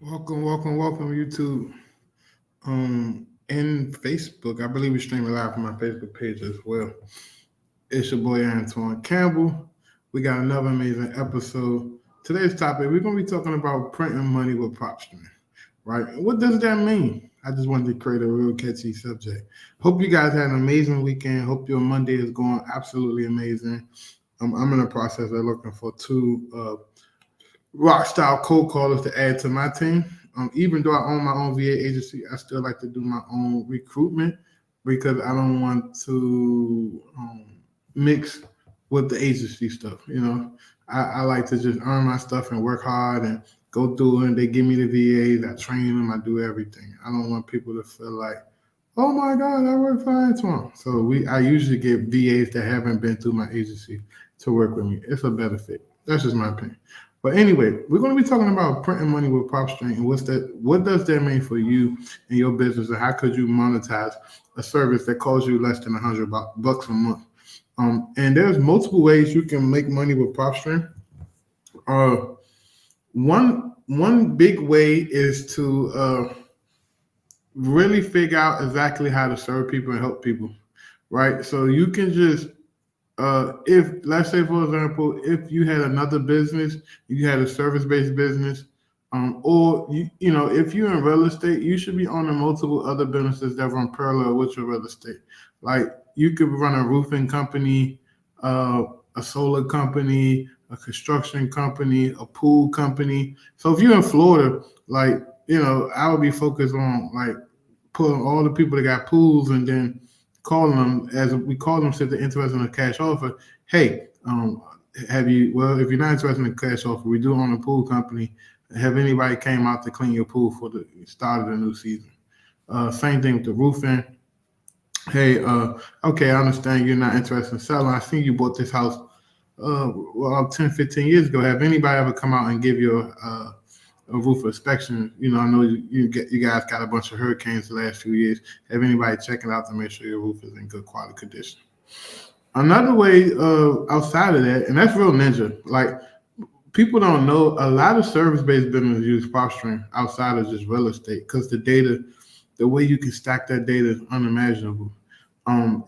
Welcome, YouTube. And Facebook. I believe we stream live from my Facebook page as well. It's your boy Antoine Campbell. We got another amazing episode. Today's topic, we're gonna be talking about printing money with propstream. Right? What does that mean? I just wanted to create a real catchy subject. Hope you guys had an amazing weekend. Hope your Monday is going absolutely amazing. I'm in the process of looking for two rock style cold callers to add to my team. Even though I own my own VA agency, I still like to do my own recruitment because I don't want to mix with the agency stuff. I like to just earn my stuff and work hard and go through it. They give me the VAs, I train them, I do everything. I don't want people to feel like, oh my God, I work for Antoine. I usually get VAs that haven't been through my agency to work with me. It's a better fit. That's just my opinion. But anyway, we're going to be talking about printing money with PropStream and what does that mean for you and your business, and how could you monetize a service that costs you less than $100 a month. And there's multiple ways you can make money with PropStream. Uh, one big way is to really figure out exactly how to serve people and help people, right? So you can just if let's say for example, if you had another business, you had a service-based business, or if you're in real estate, you should be owning multiple other businesses that run parallel with your real estate. Like you could run a roofing company, a solar company, a construction company, a pool company. So if you're in Florida, like I would be focused on like pulling all the people that got pools and then calling them, as we call them, said they're interested in a cash offer. Hey, have you? Well, if you're not interested in a cash offer, we do own a pool company. Have anybody came out to clean your pool for the start of the new season? Same thing with the roofing. Hey, okay, I understand you're not interested in selling. I see you bought this house, 10, 15 years ago. Have anybody ever come out and give you a roof inspection? I know you guys got a bunch of hurricanes the last few years. Have anybody checking out to make sure your roof is in good quality condition? Another way outside of that, and that's real ninja. Like people don't know, a lot of service-based businesses use PropStream outside of just real estate because the way you can stack that data is unimaginable.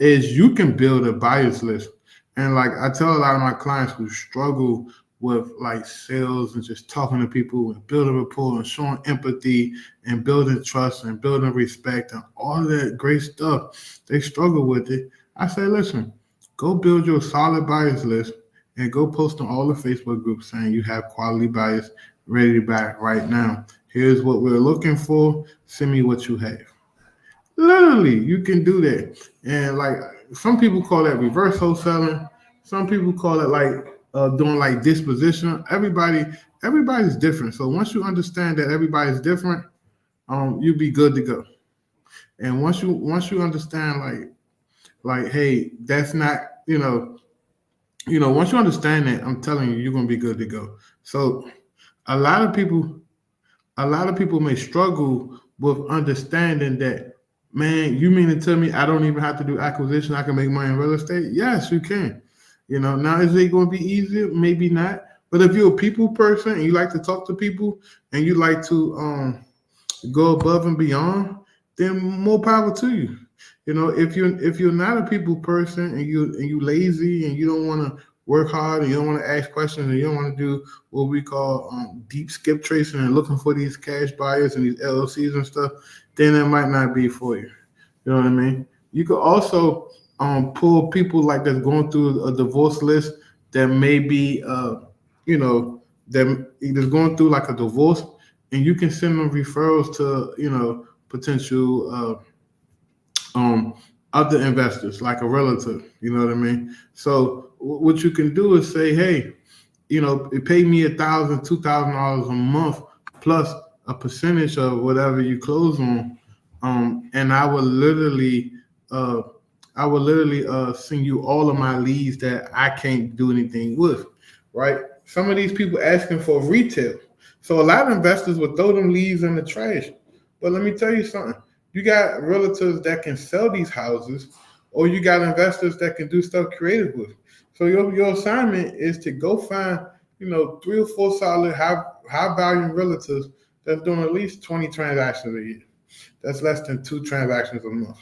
Is you can build a buyers list, and like I tell a lot of my clients who struggle with like sales and just talking to people and building rapport and showing empathy and building trust and building respect and all that great stuff, they struggle with it. I say, listen, go build your solid buyers list and go post on all the Facebook groups saying you have quality buyers ready to buy right now. Here's what we're looking for. Send me what you have. Literally, you can do that. And like some people call that reverse wholesaling. Some people call it like doing like disposition. Everybody's different. So once you understand that everybody's different, you'll be good to go. And once you understand like hey, that's not once you understand that, I'm telling you, you're gonna be good to go. So a lot of people a lot of people may struggle with understanding that, man, you mean to tell me I don't even have to do acquisition? I can make money in real estate? Yes, you can. Now is it going to be easier? Maybe not. But if you're a people person and you like to talk to people and you like to go above and beyond, then more power to you. If you're not a people person and you lazy and you don't want to work hard and you don't want to ask questions and you don't want to do what we call deep skip tracing and looking for these cash buyers and these LLCs and stuff, then it might not be for you. You know what I mean? You could also pull people like that's going through a divorce list that may be that either going through like a divorce, and you can send them referrals to potential other investors like a relative. You know what I mean? So what you can do is say, hey, it pay me $1,000, $2,000 a month plus a percentage of whatever you close on, and uh, I will literally send you all of my leads that I can't do anything with, right? Some of these people asking for retail, so a lot of investors will throw them leads in the trash. But let me tell you something: you got realtors that can sell these houses, or you got investors that can do stuff creative with. So your assignment is to go find, 3 or 4 solid high value realtors that's doing at least 20 transactions a year. That's less than 2 transactions a month,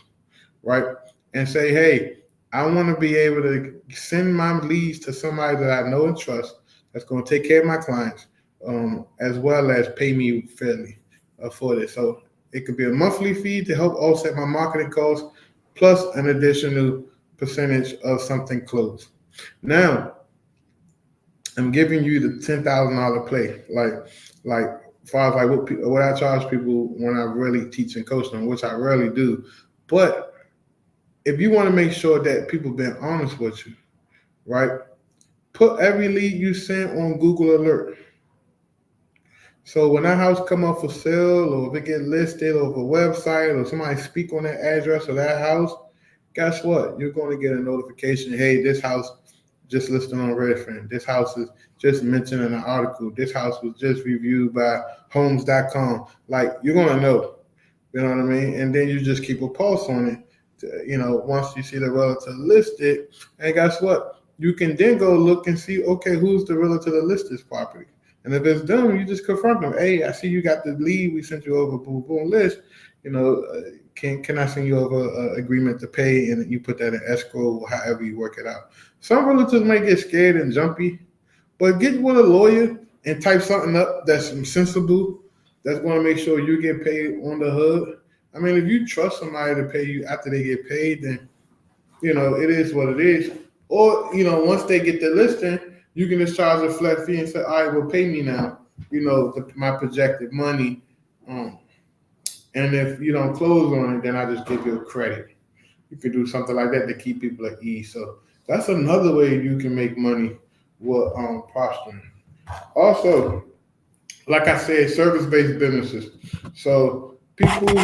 right? And say, hey, I want to be able to send my leads to somebody that I know and trust that's going to take care of my clients, as well as pay me fairly for this. So it could be a monthly fee to help offset my marketing costs, plus an additional percentage of something closed. Now, I'm giving you the $10,000 play, like as far as like what I charge people when I really teach and coach them, which I rarely do. But if you want to make sure that people being honest with you, right? Put every lead you send on Google Alert. So when that house come up for sale, or if it get listed, or if a website, or somebody speak on that address of that house, guess what? You're going to get a notification. Hey, this house just listed on Redfin. This house is just mentioned in an article. This house was just reviewed by Homes.com. Like, you're going to know. You know what I mean? And then you just keep a pulse on it. Once you see the realtor listed, and guess what? You can then go look and see, okay, who's the realtor that lists this property? And if it's them, you just confront them. Hey, I see you got the lead. We sent you over boom boom list. Can I send you over an agreement to pay, and you put that in escrow, or however you work it out. Some realtors may get scared and jumpy, but get with a lawyer and type something up that's sensible, that's going to make sure you get paid on the hood. I mean, if you trust somebody to pay you after they get paid, then it is what it is. Or once they get the listing, you can just charge a flat fee and say, all right, well, pay me now. My projected money. And if you don't close on it, then I just give you a credit. You can do something like that to keep people at ease. So that's another way you can make money with propstream. Also, like I said, service-based businesses. So people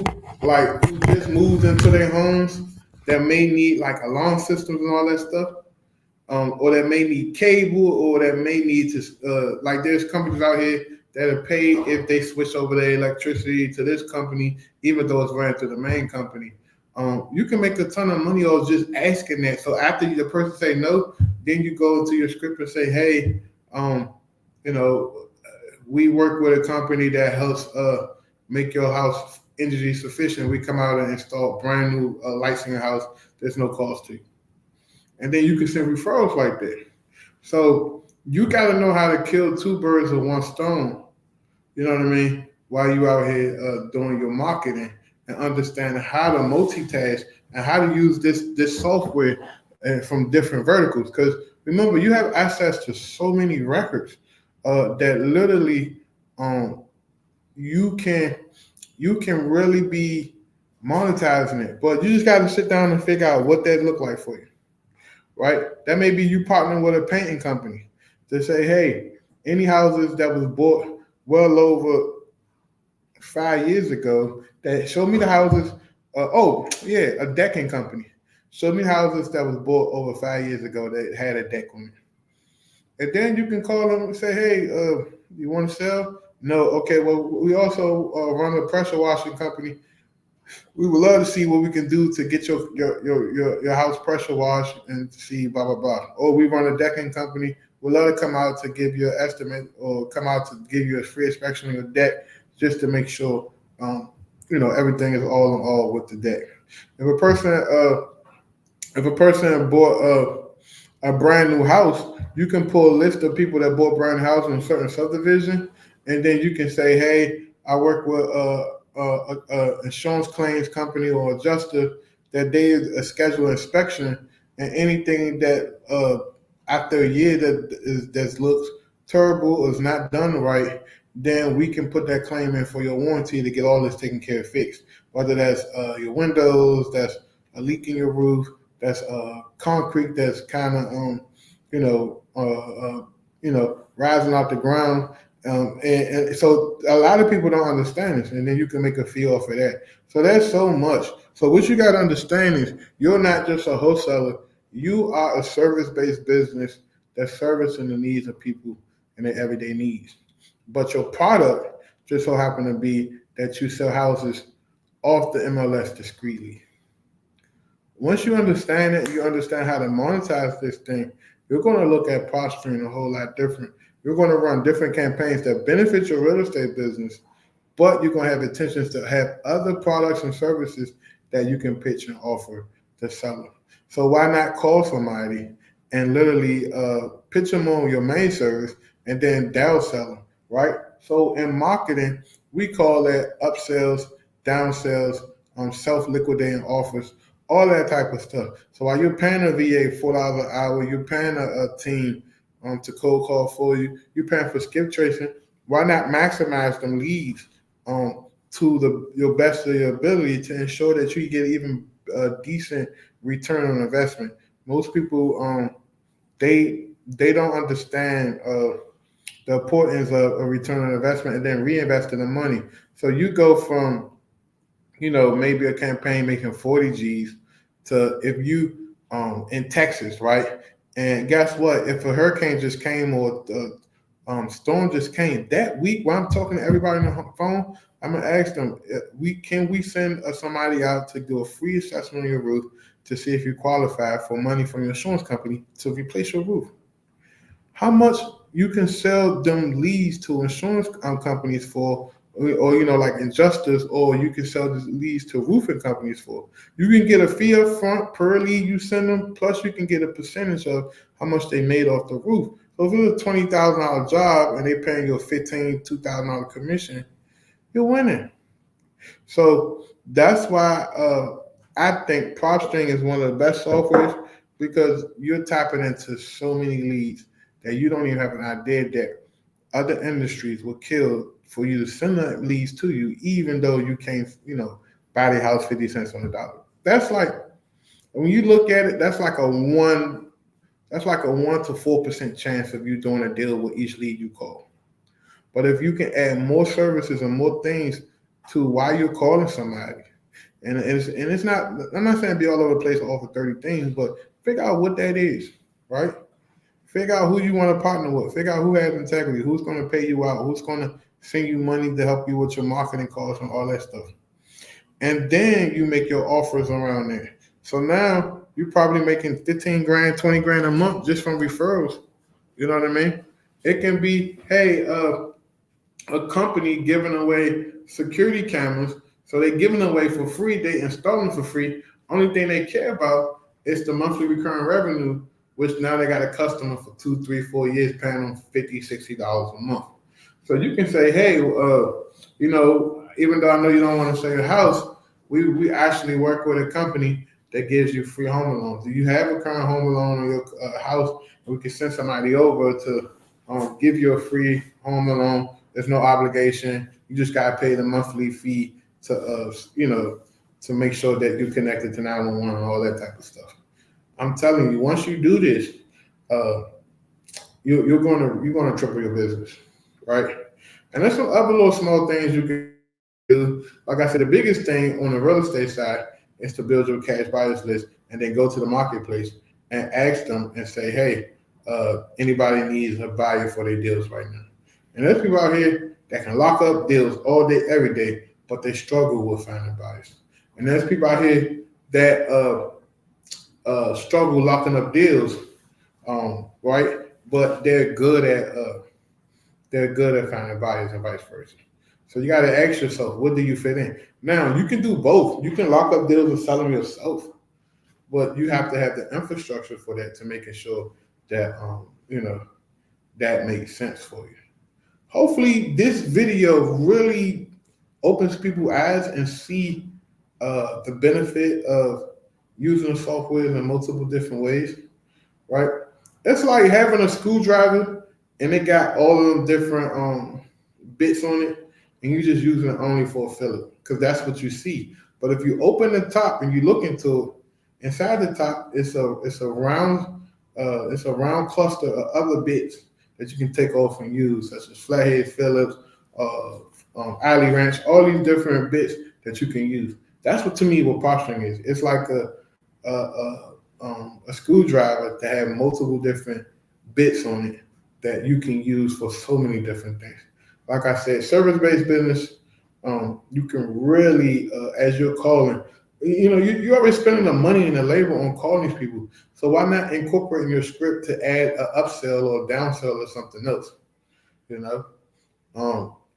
like who just moved into their homes that may need like alarm systems and all that stuff, or that may need cable, or that may need to like there's companies out here that are paid if they switch over their electricity to this company, even though it's ran through the main company. You can make a ton of money off just asking that. So after the person say no, then you go into your script and say, hey, we work with a company that helps make your house energy sufficient. We come out and install brand new lights in your house. There's no cost to you. And then you can send referrals like that. So you got to know how to kill two birds with one stone. You know what I mean? While you out here doing your marketing and understanding how to multitask and how to use this software from different verticals. Because remember, you have access to so many records that literally you can really be monetizing it. But you just got to sit down and figure out what that look like for you. Right? That may be you partnering with a painting company to say, hey, any houses that was bought well over 5 years ago, that show me the houses. A decking company. Show me houses that was bought over 5 years ago that had a deck on it. And then you can call them and say, hey, you want to sell? No. Okay, well, we also run a pressure washing company. We would love to see what we can do to get your house pressure washed and see blah, blah, blah. Or we run a decking company. We'd love to come out to give you an estimate or come out to give you a free inspection of your deck just to make sure, everything is all in all with the deck. If a person bought a brand new house, you can pull a list of people that bought brand new houses in a certain subdivision, and then you can say, hey, I work with insurance claims company or adjuster that they schedule inspection, and anything that after a year that looks terrible or is not done right, then we can put that claim in for your warranty to get all this taken care of, fixed. Whether that's your windows, that's a leak in your roof, that's concrete that's kind of rising off the ground. And so a lot of people don't understand this, and then you can make a fee off of that. So there's so much. So what you got to understand is you're not just a wholesaler. You are a service-based business that's servicing the needs of people and their everyday needs. But your product just so happen to be that you sell houses off the MLS discreetly. Once you understand it, you understand how to monetize this thing, you're going to look at propstream a whole lot different. You're going to run different campaigns that benefit your real estate business, but you're gonna have intentions to have other products and services that you can pitch and offer the seller. So why not call somebody and literally pitch them on your main service and then downsell them, right? So in marketing, we call that upsells, downsells, self-liquidating offers, all that type of stuff. So while you're paying a VA $4 an hour, you're paying a team to cold call for you, you're paying for skip tracing. Why not maximize them leads to your best of your ability to ensure that you get even a decent return on investment? Most people they don't understand the importance of a return on investment and then reinvesting the money. So you go from maybe a campaign making 40 G's to if you in Texas, right? And guess what? If a hurricane just came or storm just came that week, while I'm talking to everybody on the phone, I'm gonna ask them, we send somebody out to do a free assessment of your roof to see if you qualify for money from your insurance company to replace your roof? How much you can sell them leads to insurance companies for, or like adjusters, or you can sell these leads to roofing companies for. You can get a fee up front per lead you send them, plus you can get a percentage of how much they made off the roof. So if it's a $20,000 job and they're paying you a $2,000 commission, you're winning. So that's why I think PropStream is one of the best softwares, because you're tapping into so many leads that you don't even have an idea that other industries will kill for you to send the leads to you, even though you can't, buy the house 50 cents on the dollar. That's like, when you look at it, that's like a 1 to 4% chance of you doing a deal with each lead you call. But if you can add more services and more things to why you're calling somebody, and it's not, I'm not saying be all over the place and offer 30 things, but figure out what that is, right? Figure out who you want to partner with. Figure out who has integrity, who's going to pay you out, who's going to send you money to help you with your marketing costs and all that stuff. And then you make your offers around there. So now you're probably making 15 grand, 20 grand a month just from referrals. You know what I mean? It can be, hey, a company giving away security cameras. So they're giving away for free. They install them for free. Only thing they care about is the monthly recurring revenue, which now they got a customer for 2, 3, 4 years paying them $50, $60 a month. So you can say, hey, even though I know you don't want to sell your house, we actually work with a company that gives you free home loans. Do you have a current home loan on your house? And we can send somebody over to give you a free home loan. There's no obligation. You just got to pay the monthly fee to, to make sure that you're connected to 911 and all that type of stuff. I'm telling you, once you do this, you're gonna triple your business, right? And there's some other little small things you can do. Like I said, the biggest thing on the real estate side is to build your cash buyers list and then go to the marketplace and ask them and say, hey, anybody needs a buyer for their deals right now. And there's people out here that can lock up deals all day, every day, but they struggle with finding buyers. And there's people out here that struggle locking up deals, right? But they're good at finding buyers and vice versa. So you got to ask yourself, what do you fit in? Now you can do both. You can lock up deals and sell them yourself, but you have to have the infrastructure for that to making sure that that makes sense for you. Hopefully, this video really opens people's eyes and see the benefit of using software in multiple different ways, right? It's like having a screwdriver and it got all of them different bits on it, and you just using it only for a filler because that's what you see. But if you open the top and you look into it, inside the top, it's a round cluster of other bits that you can take off and use, such as flathead, Phillips, Alley Wrench, all these different bits that you can use. That's what, to me, what posturing is. It's like a screwdriver that have multiple different bits on it that you can use for so many different things. Like I said, service-based business, you can really, as you're calling, you're already spending the money and the labor on calling these people. So why not incorporate in your script to add an upsell or a downsell or something else?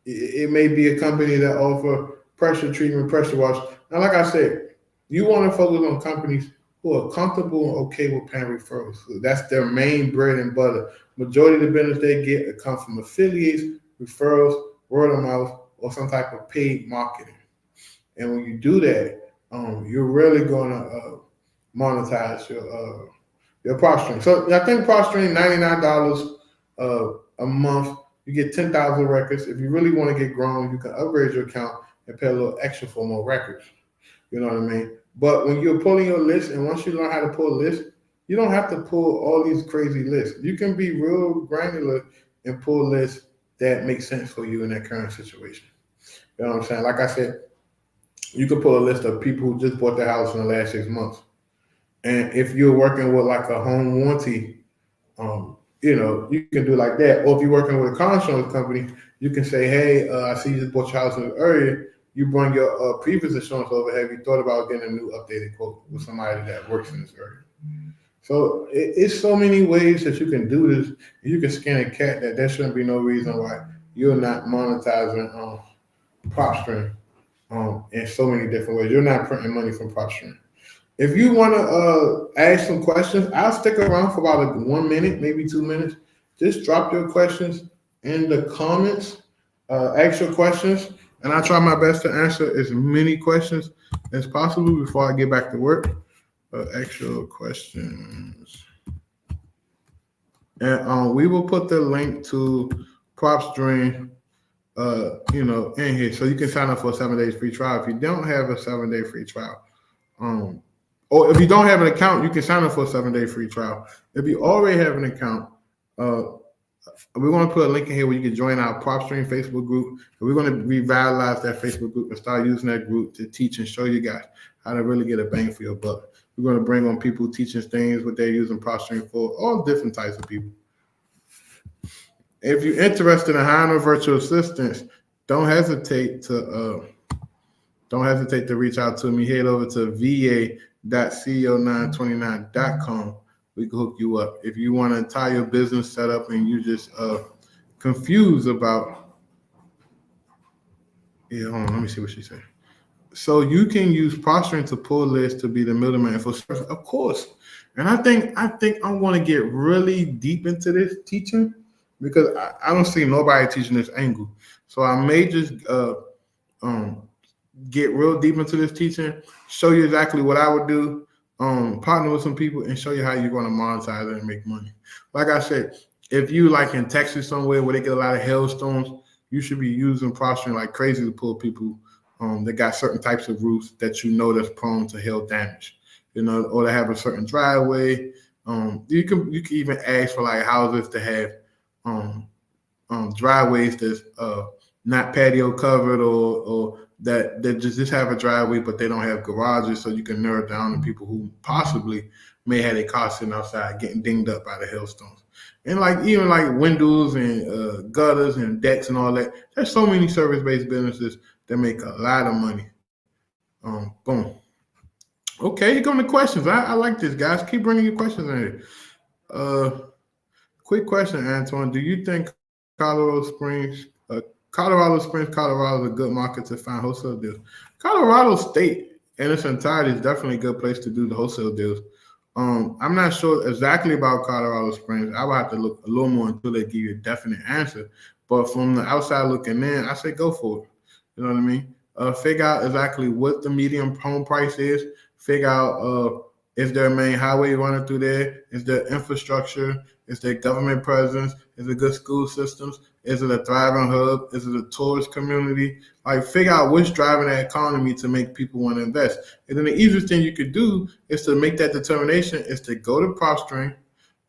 It may be a company that offer pressure treatment, pressure wash. Now, like I said, you want to focus on companies who are comfortable and okay with paying referrals. So that's their main bread and butter. Majority of the business they get come from affiliates, referrals, word of mouth, or some type of paid marketing. And when you do that, you're really gonna monetize your posturing. So I think posturing $99 a month. You get 10,000 records. If you really want to get grown, you can upgrade your account and pay a little extra for more records. You know what I mean? But when you're pulling your list, and once you learn how to pull a list, you don't have to pull all these crazy lists. You can be real granular and pull lists that make sense for you in that current situation. You know what I'm saying? Like I said, you can pull a list of people who just bought their house in the last 6 months. And if you're working with like a home warranty, you can do like that. Or if you're working with a car insurance company, you can say, hey, I see you just bought your house in the area. You bring your previous insurance over. Have you thought about getting a new updated quote with somebody that works in this area? So it's so many ways that you can do this. You can skin a cat that there shouldn't be no reason why you're not monetizing PropStream in so many different ways. You're not printing money from PropStream. If you want to ask some questions, I'll stick around for about 1 minute, maybe 2 minutes. Just drop your questions in the comments. Ask your questions, and I'll try my best to answer as many questions as possible before I get back to work. Ask your questions. And we will put the link to PropStream in here. So you can sign up for a 7 days free trial. If you don't have a 7-day free trial, or if you don't have an account, you can sign up for a 7-day free trial. If you already have an account, we're going to put a link in here where you can join our PropStream Facebook group. And we're going to revitalize that Facebook group and start using that group to teach and show you guys how to really get a bang for your buck. We're going to bring on people teaching things, what they're using PropStream for, all different types of people. If you're interested in hiring a virtual assistant, don't hesitate to reach out to me. Head over to va.co929.com. We can hook you up. If you want an entire business set up and you just confused about, hold on, let me see what she said. So you can use posturing to pull lists to be the middleman for service, of course. And I think I'm going to get really deep into this teaching because I don't see nobody teaching this angle. So I may just get real deep into this teaching, show you exactly what I would do, partner with some people, and show you how you're going to monetize it and make money. Like I said, if you like in Texas somewhere where they get a lot of hailstones, you should be using posturing like crazy to pull people that got certain types of roofs that that's prone to hail damage, or they have a certain driveway. You can even ask for like houses to have driveways that's not patio covered or that just have a driveway, but they don't have garages, so you can narrow down the people who possibly may have their car sitting outside getting dinged up by the hailstones. And even windows and gutters and decks and all that. There's so many service-based businesses that make a lot of money. Boom. Okay, here come the questions. I like this, guys. Keep bringing your questions in here. Quick question, Antoine. Do you think Colorado Springs, Colorado is a good market to find wholesale deals? Colorado State in its entirety is definitely a good place to do the wholesale deals. I'm not sure exactly about Colorado Springs. I would have to look a little more until they give you a definite answer. But from the outside looking in, I say go for it. You know what I mean? Figure out exactly what the median home price is. Figure out is there a main highway running through there? Is there infrastructure? Is there government presence? Is it good school systems? Is it a thriving hub? Is it a tourist community? Figure out what's driving that economy to make people want to invest. And then the easiest thing you could do is to make that determination is to go to PropStream,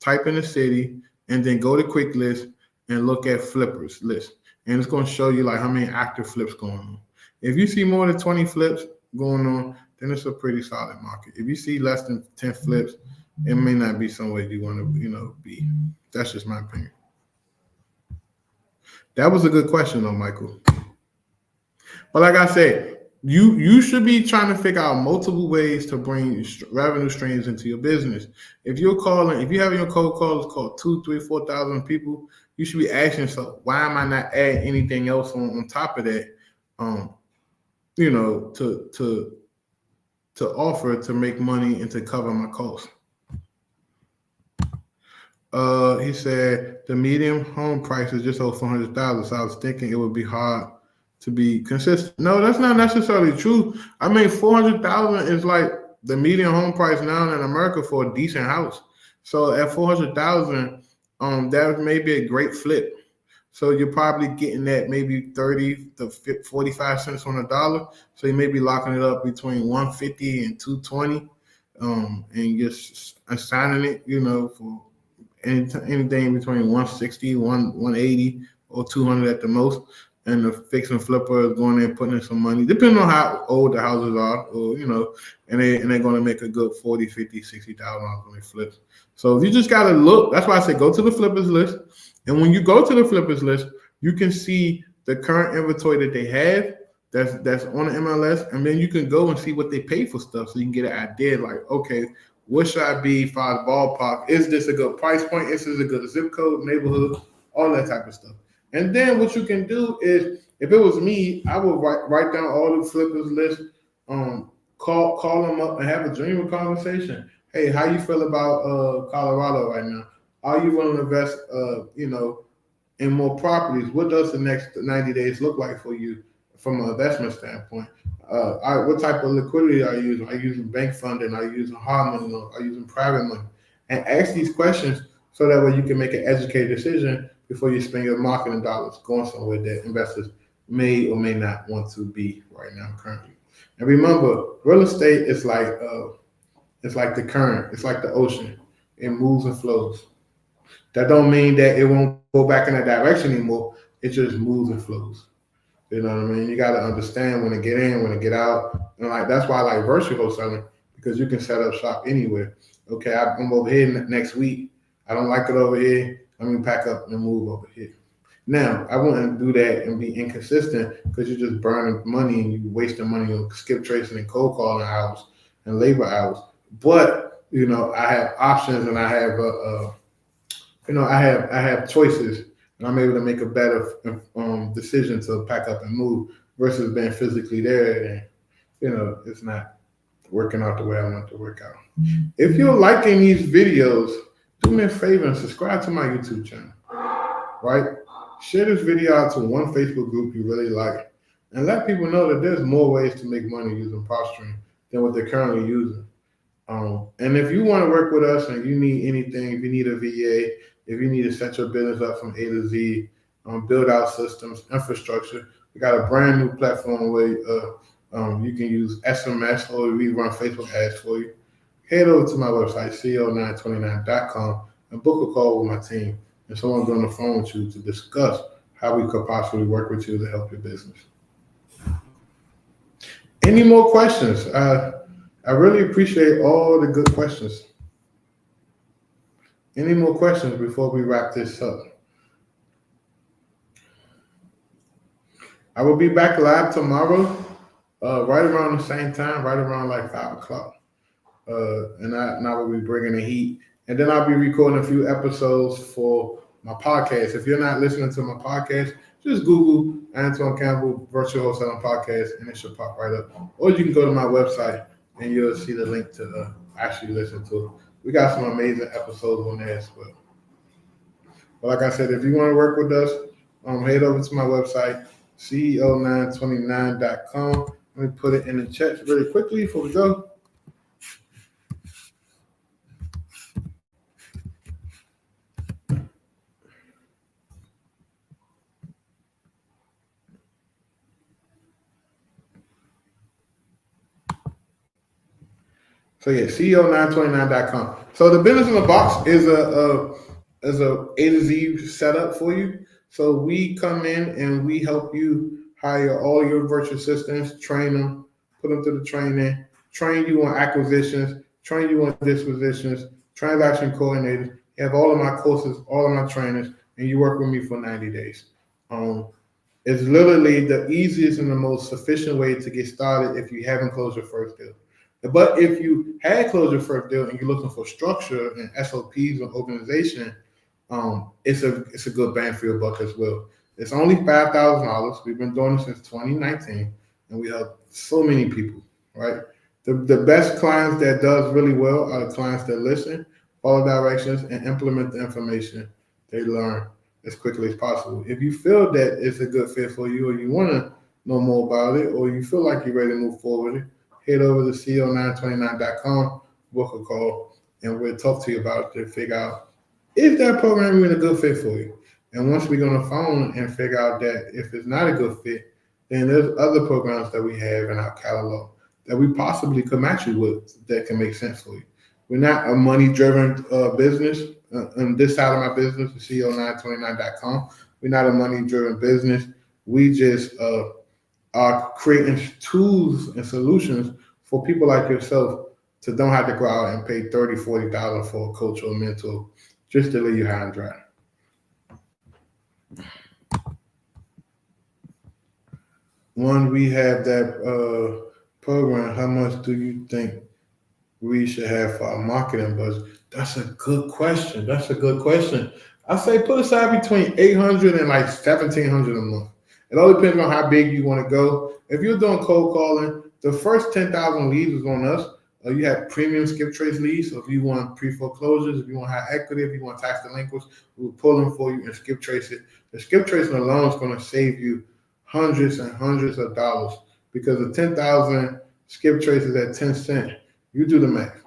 type in the city, and then go to Quick List and look at flippers list. And it's going to show you how many active flips going on. If you see more than 20 flips going on, then it's a pretty solid market. If you see less than 10 flips, it may not be somewhere you want to, be. That's just my opinion. That was a good question, though, Michael. But like I said, you should be trying to figure out multiple ways to bring revenue streams into your business. If you have your cold callers called 2,000, 3,000, 4,000 people, you should be asking yourself, why am I not adding anything else on top of that? Um, you know, to offer to make money and to cover my costs. He said the median home price is just over 400,000. So I was thinking it would be hard to be consistent. No, that's not necessarily true. I mean, 400,000 is like the median home price now in America for a decent house. So at 400,000, that may be a great flip. So you're probably getting that maybe 30 to 45 cents on the dollar. So you may be locking it up between 150 and 220, and just assigning it, for anything between 160, 180, or 200 at the most. And the fix and flipper is going in putting in some money, depending on how old the houses are, or and they're going to make a good 40, 50, 60,000 dollars when they flip. So you just got to look. That's why I say go to the flippers list. And when you go to the flippers list, you can see the current inventory that they have that's on the MLS, and then you can go and see what they pay for stuff, so you can get an idea. Like, okay, what should I be for the ballpark? Is this a good price point? Is this a good zip code, neighborhood, all that type of stuff? And then what you can do is, if it was me, I would write down all the flippers list, call them up and have a genuine conversation. Hey, how you feel about Colorado right now? Are you willing to invest, in more properties? What does the next 90 days look like for you from an investment standpoint? What type of liquidity are you using? Are you using bank funding? Are you using hard money? Are you using private money? And ask these questions so that way you can make an educated decision before you spend your marketing dollars going somewhere that investors may or may not want to be right now currently. And remember, real estate is like the current. It's like the ocean. It moves and flows. That don't mean that it won't go back in that direction anymore. It just moves and flows. You know what I mean? You got to understand when to get in, when to get out. And like that's why I like virtual wholesaling, because you can set up shop anywhere. Okay, I'm over here next week. I don't like it over here. Let me pack up and move over here. Now, I wouldn't do that and be inconsistent, because you're just burning money and you're wasting money on skip tracing and cold calling hours and labor hours. But I have options, and I have I have choices, and I'm able to make a better decision to pack up and move versus being physically there, and it's not working out the way I want it to work out. If you're liking these videos, do me a favor and subscribe to my YouTube channel, right? Share this video out to one Facebook group you really like, and let people know that there's more ways to make money using propstream than what they're currently using. And if you want to work with us and you need anything, if you need a VA, if you need to set your business up from A to Z, build out systems, infrastructure, we got a brand new platform where you can use SMS, or we run Facebook ads for you. Head over to my website, co929.com, and book a call with my team, and someone's on the phone with you to discuss how we could possibly work with you to help your business. Any more questions? I really appreciate all the good questions. Any more questions before we wrap this up? I will be back live tomorrow, right around the same time, right around like 5 o'clock. And I will be bringing the heat. And then I'll be recording a few episodes for my podcast. If you're not listening to my podcast, just Google Antoine Campbell Virtual Wholesaling Podcast, and it should pop right up. Or you can go to my website, and you'll see the link to actually listen to it. We got some amazing episodes on there as well. But like I said, if you want to work with us, head over to my website, co929.com. Let me put it in the chat really quickly before we go. So yeah, co929.com. So the business in the box is a A to Z setup for you. So we come in and we help you hire all your virtual assistants, train them, put them through the training, train you on acquisitions, train you on dispositions, transaction coordinators. You have all of my courses, all of my trainers, and you work with me for 90 days. It's literally the easiest and the most sufficient way to get started if you haven't closed your first deal. But if you had closed your first deal and you're looking for structure and SOPs and organization, it's a good bang for your buck as well. It's only $5,000. We've been doing it since 2019, and we help so many people. Right, the best clients that does really well are the clients that listen, follow directions, and implement the information they learn as quickly as possible. If you feel that it's a good fit for you, or you want to know more about it, or you feel like you're ready to move forward, head over to co929.com, book a call, and we'll talk to you about it to figure out is that program even a good fit for you. And once we get on the phone and figure out that if it's not a good fit, then there's other programs that we have in our catalog that we possibly could match you with that can make sense for you. We're not a money-driven business. On this side of my business, the co929.com, we're not a money-driven business. We just are creating tools and solutions for people like yourself to don't have to go out and pay $30, $40 for a coach or a mentor just to leave you high and dry. When we have that program, how much do you think we should have for our marketing budget? That's a good question. That's a good question. I say put aside between 800 and like 1,700 a month. It all depends on how big you want to go. If you're doing cold calling, the first 10,000 leads is on us. You have premium skip trace leads. So if you want pre-foreclosures, if you want high equity, if you want tax delinquents, we'll pull them for you and skip trace it. The skip tracing alone is going to save you hundreds and hundreds of dollars because the 10,000 skip traces at 10 cents, you do the math.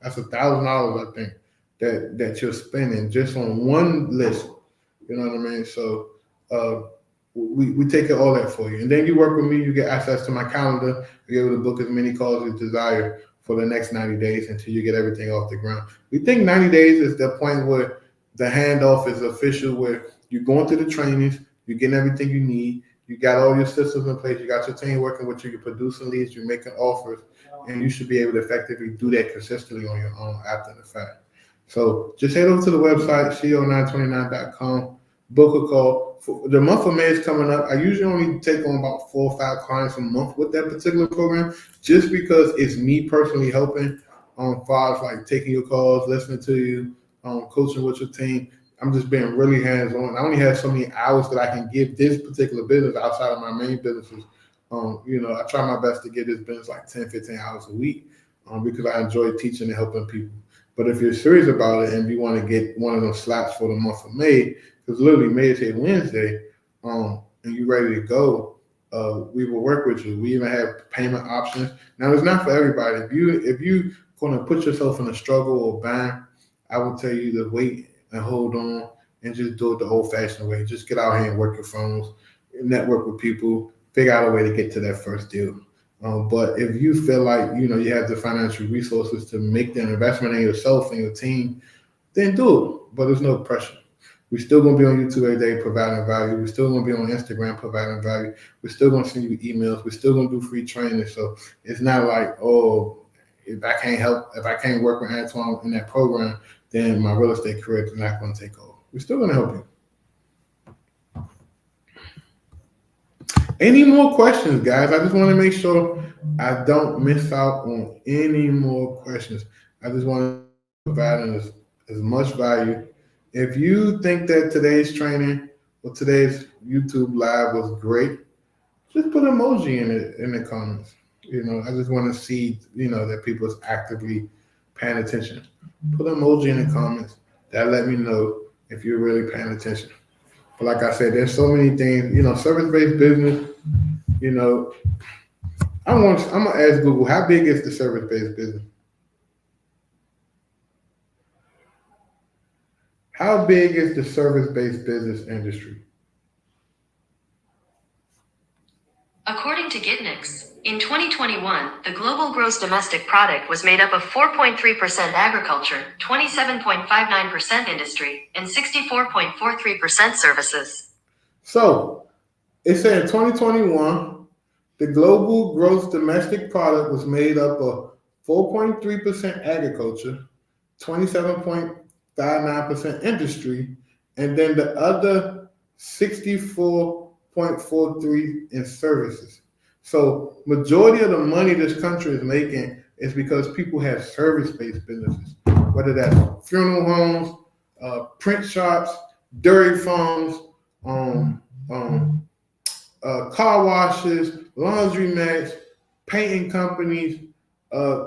That's $1,000, I think, that you're spending just on one list. You know what I mean? So we take all that for you. And then you work with me, you get access to my calendar, you're able to book as many calls as you desire for the next 90 days until you get everything off the ground. We think 90 days is the point where the handoff is official, where you're going through the trainings, you're getting everything you need, you got all your systems in place, you got your team working with you, you're producing leads, you're making offers, and you should be able to effectively do that consistently on your own after the fact. So just head over to the website, co929.com, book a call. The month of May is coming up. I usually only take on about 4 or 5 clients a month with that particular program, just because it's me personally helping far as like taking your calls, listening to you, coaching with your team. I'm just being really hands-on. I only have so many hours that I can give this particular business outside of my main businesses. I try my best to give this business like 10, 15 hours a week because I enjoy teaching and helping people. But if you're serious about it and you want to get one of those slots for the month of May, because literally May is here Wednesday, and you're ready to go, we will work with you. We even have payment options. Now, it's not for everybody. If you going to put yourself in a struggle or bind, I would tell you to wait and hold on and just do it the old-fashioned way. Just get out here and work your phones, network with people, figure out a way to get to that first deal. But if you feel like you have the financial resources to make the investment in yourself and your team, then do it. But there's no pressure. We're still going to be on YouTube every day providing value. We're still going to be on Instagram providing value. We're still going to send you emails. We're still going to do free training. So it's not like, if I can't work with Antoine in that program, then my real estate career is not going to take off. We're still going to help you. Any more questions, guys? I just want to make sure I don't miss out on any more questions. I just want to provide as much value. If you think that today's training or today's YouTube live was great, just put an emoji in the comments. I just want to see, that people's actively paying attention. Put an emoji in the comments. That let me know if you're really paying attention. But like I said, there's so many things, service-based business, I'm going to ask Google, how big is the service-based business? How big is the service-based business industry? According to Gitnix, in 2021, the global gross domestic product was made up of 4.3% agriculture, 27.59% industry, and 64.43% services. So, it said in 2021, the global gross domestic product was made up of 4.3% agriculture, 27.59% industry, and then the other 64.43% in services. So majority of the money this country is making is because people have service-based businesses, whether that's funeral homes, print shops, dairy farms, um, um, car washes, laundry mats, painting companies,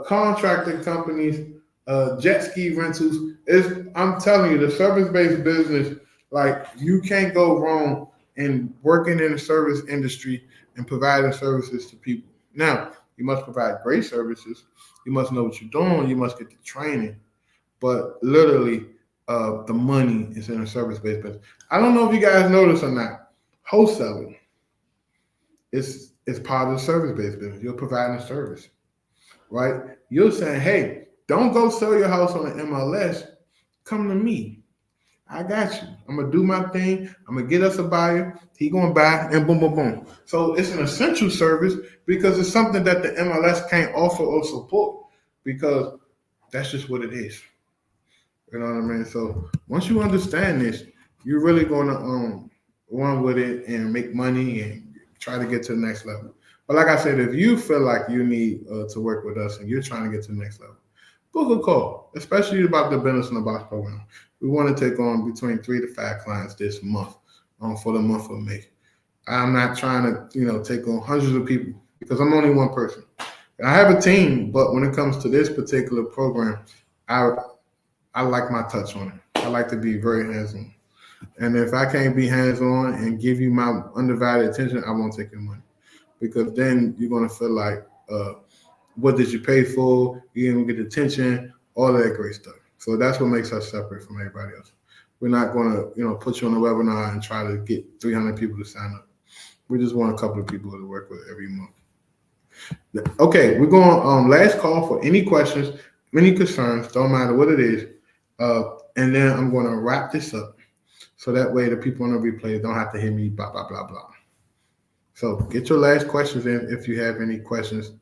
contracting companies, jet ski rentals. I'm telling you, the service-based business, like you can't go wrong in working in the service industry and providing services to people. Now, you must provide great services. You must know what you're doing. You must get the training. But literally, the money is in a service-based business. I don't know if you guys know this or not. Wholesaling is part of the service-based business. You're providing a service, right? You're saying, hey, don't go sell your house on the MLS. Come to me. I got you. I'm gonna do my thing. I'm gonna get us a buyer. He gonna buy, and boom, boom, boom. So it's an essential service because it's something that the MLS can't offer or support because that's just what it is. You know what I mean? So once you understand this, you're really gonna run with it and make money and try to get to the next level. But like I said, if you feel like you need to work with us and you're trying to get to the next level, book a call, especially about the Business in the Box program. We want to take on between 3 to 5 clients this month for the month of May. I'm not trying to, take on hundreds of people because I'm only one person. I have a team, but when it comes to this particular program, I I like my touch on it. I like to be very hands-on. And if I can't be hands-on and give you my undivided attention, I won't take your money. Because then you're gonna feel like, what did you pay for? You didn't get attention, all that great stuff. So that's what makes us separate from everybody else. We're not gonna, put you on a webinar and try to get 300 people to sign up. We just want a couple of people to work with every month. Okay, we're going last call for any questions, any concerns, don't matter what it is. And then I'm going to wrap this up so that way the people on the replay don't have to hear me blah, blah, blah, blah. So get your last questions in if you have any questions.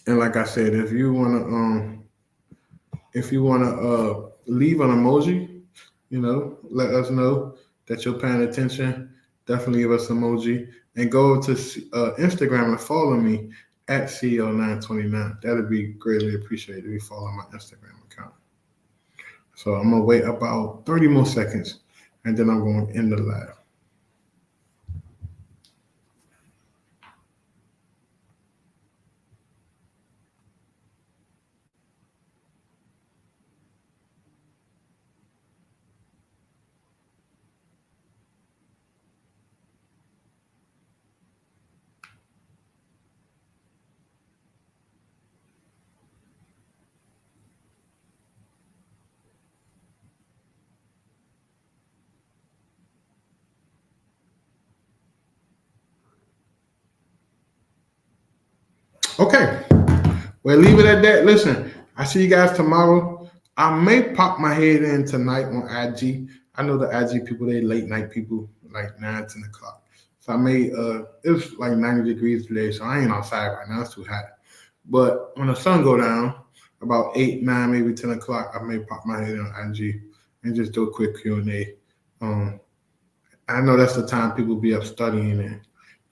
And like I said, if you want to leave an emoji, let us know that you're paying attention. Definitely give us an emoji and go to Instagram and follow me at CEO929. That'd be greatly appreciated if you follow my Instagram account. So I'm gonna wait about 30 more seconds and then I'm going to end the live. Okay, well, leave it at that. Listen, I see you guys tomorrow. I may pop my head in tonight on IG. I know the IG people, they late night people, like 9, 10 o'clock. So I may, it's like 90 degrees today, so I ain't outside right now. It's too hot. But when the sun go down, about 8, 9, maybe 10 o'clock, I may pop my head on IG and just do a quick Q&A. I know that's the time people be up studying and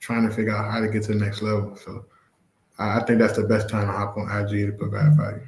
trying to figure out how to get to the next level. So I think that's the best time to hop on IG to provide value.